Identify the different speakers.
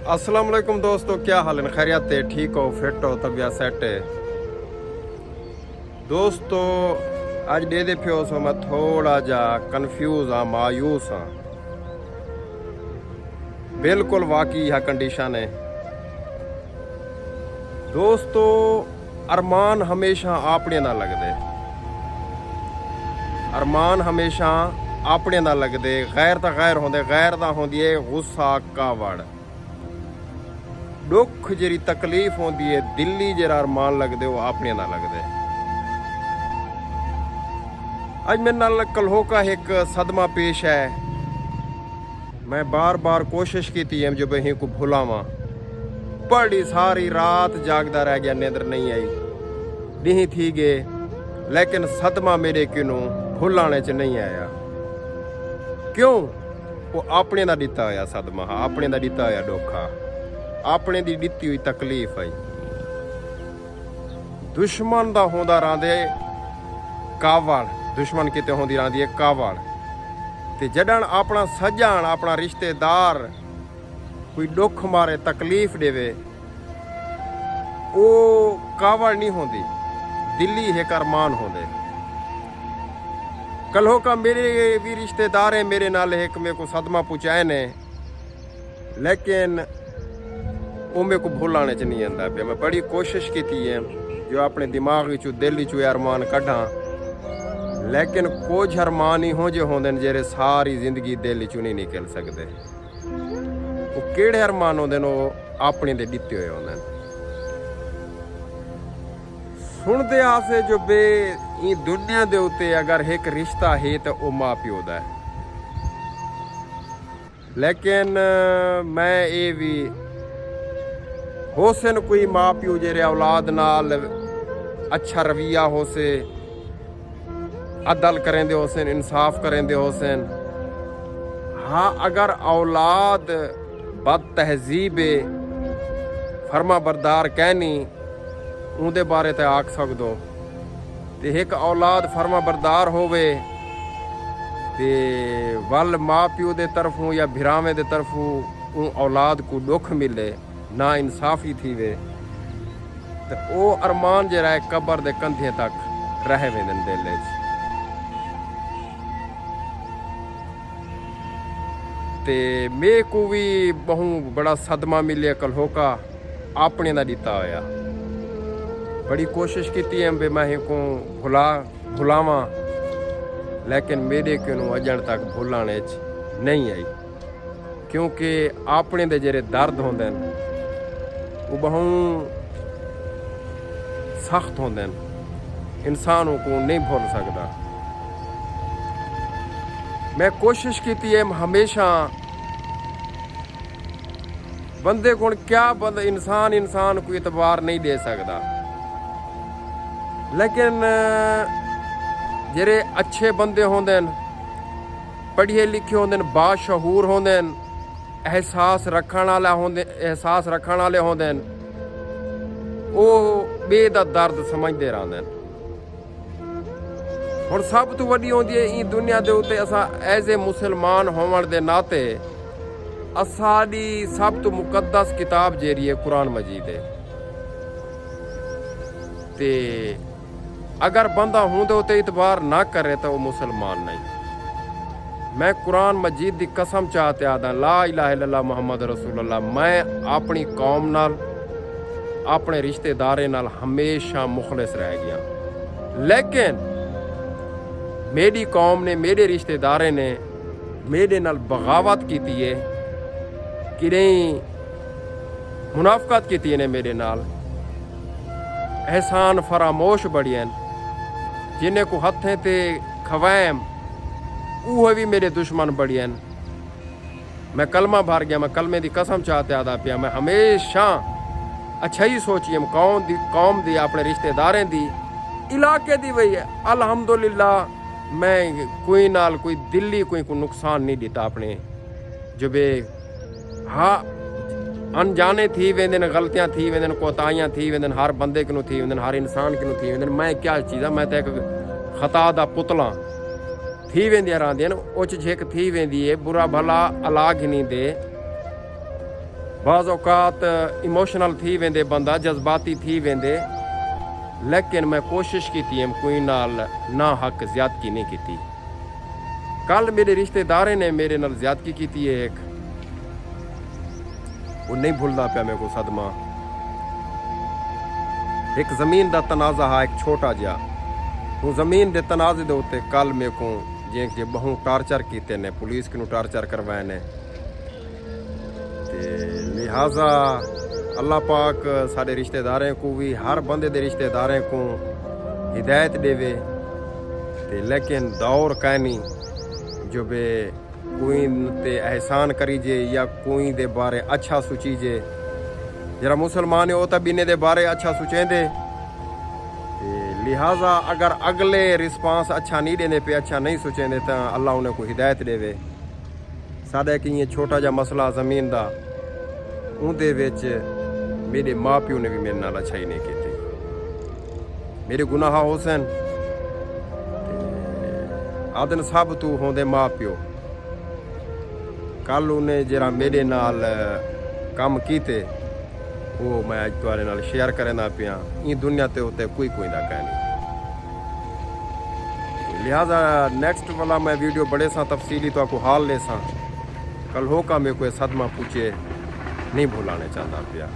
Speaker 1: अस्सलाम वालेकुम दोस्तों, क्या हाल है? खैरियत है? ठीक हो? फिट हो? तबीयत सेट है? दोस्तों अज दे पियो सो मैं थोड़ा जा कन्फ्यूज हाँ, मायूस हाँ। बिल्कुल वाकई यह कंडीशन है दोस्तों। अरमान हमेशा अपने ना लगदे, अरमान हमेशा अपने ना लगदे। गैर तो गैर होंदे, गैर दा होंदी है गुस्सा, कावड़, दुख, जी तकलीफ होंदी है दिल्ली। जरा अरमान लगदे वो अपने ना लगदे। अज मेरे नाल कलहो का एक सदमा पेश है। मैं बार बार कोशिश की थी जो बही को भुलावा, बड़ी सारी रात जागदा रह गया, नींदर नहीं आई, दी थी गए, लेकिन सदमा मेरे किनू भुलाने च नहीं आया। क्यों? वो अपने दा दिता होया सदमा, अपने दा दिता होया धोखा, अपने दी दिती हुई तकलीफ आई। दुश्मन दा होंदा रांदे कावड़, दुश्मन किते होंदी रांदी है कावड़। ते जडन अपना सज्जन, अपना रिश्तेदार कोई दुख मारे, तकलीफ देवे, वो कावड़ नहीं होंदी, दिल्ली है अरमान होंदे। कल का मेरे भी रिश्तेदार है मेरे नाल एक मेरे को सदमा पहुँचाए ने, लेकिन वो मेरे को भुलाने च नहीं आंदा पे। मैं बड़ी कोशिश की थी है जो अपने दिमाग विचू, दिल विचू अरमान कढ़ा, लेकिन कुछ अरमान ही हो जो होंदे जेरे सारी जिंदगी दिल विचू नहीं निकल सकते। वो केड़े अरमान होंदे ने? वो अपने दे दिते हुए होंदे। सुनते आसे जो बे ई दुनिया दे उते अगर एक रिश्ता है तो वो माँ प्यो दा है। लेकिन मैं ये भी हो सन कोई माँ प्यो जेरे औलाद नाल अच्छा रवैया हो से, अदल करेंदे हो सन, इंसाफ करेंदे हो सन। हाँ, अगर औलाद बद तहजीब फरमा बरदार कहनी उनके बारे ते आख सकदो। ते एक औलाद फरमा बरदार होवे ते वल माँ प्यो दे तरफों या भिरावे दे तरफों उन औलाद को दुख मिले, ना इंसाफी थी वे, तो वो अरमान जरा है कबर दे कंधे तक रह वेंदन दिल च। ते मेरे को भी बहु बड़ा सदमा मिले कल का अपने ना दिता होया। बड़ी कोशिश की है मैं को भुलावा, लेकिन मेरे को अजन तक भुलाने च नहीं आई, क्योंकि अपने दे जेरे दर्द होंदे वो बहु सख्त होंदे, इंसानों को नहीं भूल सकता। मैं कोशिश की है हमेशा बंदे को क्या बंद इंसान को इतबार नहीं दे सकता, लेकिन जेरे अच्छे बंदे होंदे, पढ़े लिखे होंदे, बाशहूर होंदे, एहसास रखण वाले होंदे, वो बे दा दर्द समझते रहंदे। हुण सब तो वड्डी होंदी है ई दुनिया दे उत्ते असां एज ए मुसलमान होवण दे नाते असाडी सब तो मुकद्दस किताब जेरी है कुरान मजीद है। ते अगर बंदा होंदे उत्ते इतबार ना करे तो वो मुसलमान नहीं। मैं कुरान मजीद की कसम चाहते आदा ला इलाहा इल्लल्लाह मुहम्मद रसूलुल्लाह, मैं अपनी कौम नाल, अपने रिश्तेदारे नाल हमेशा मुखलिस रह गया। लेकिन मेरी कौम ने, मेरे रिश्तेदारे ने मेरे नाल बगावत की है कि नहीं, मुनाफकत की ने मेरे नाल, एहसान फरामोश बड़ियन, जिन्हें को हथें ते खवैम वो भी मेरे दुश्मन बड़ियन। मैं कलमा भर गया, मैं कलमे की कसम चाहते आदा पिया। मैं हमेशा अच्छा ही सोचिए कौम दी, अपने रिश्तेदारें दी, इलाके दी वही है। अल्हम्दुलिल्लाह मैं कोई नाल कोई दिल्ली कोई को नुकसान नहीं दिता अपने जो बे। हाँ, अनजाने थी वेंदन, गलतियां थी वेंदन, कोताहियां थी वेंदन, हर बंदे किनू थी वेंदन, हर इंसान किनू थी वेंदन। मैं क्या चीज़ मैं तो एक खता दा पुतला थी वेंदियां रहंदियां, उच झिक थी वेंदी है, बुरा भला अलाग ही नहीं दे। बाज़ औकात इमोशनल थी वेंदे बंदा जज्बाती थी वेंदे लेकिन मैं कोशिश की कोई नाल ना हक ज्यादती नहीं की। कल मेरे रिश्तेदारे ने मेरे नाल ज्यादती की है एक वो नहीं भूलता पाया मेरे को सदमा। एक जमीन का तनाजा हा एक छोटा जिहा वो जमीन के तनाजे के उत्ते कल मेरे को जे बहु टार्चर किए ने पुलिस को टार्चर करवाए ने लिहाजा अल्लाह पाक साढ़े रिश्तेदारों को भी हर बंदे के रिश्तेदारों को हिदायत देवे ते लेकिन दौर कहनी जो बे कोई ते एहसान करीजे या कोई दे बारे अच्छा सोचीजे। जरा मुसलमान है वो तो बिने दे बारे अच्छा सोचेंदे लिहाजा अगर अगले रिस्पांस अच्छा नहीं देने पे अच्छा नहीं सोचेंदे तो अल्लाह उन्हें को हिदायत देवे। साढ़े कि ये छोटा जा मसला जमीन का उनदे विच मेरे माँ प्यो ने भी मेरे नाल अच्छाई नहीं की। मेरे गुनाह हुसैन आदन सब तू होंदे माँ प्यो कल उन्हें जरा मेरे नाल काम कीते वो मैं अज तुआरे नाल शेयर करना पिया। ये दुनिया ते उत्ते कोई ना कहनी। लिहाजा नेक्स्ट वाला मैं वीडियो बड़े सा तफसीली तो आपको हाल ले सा कल हो का मेरे को सदमा पूछे नहीं भुलाने चाहता पिया।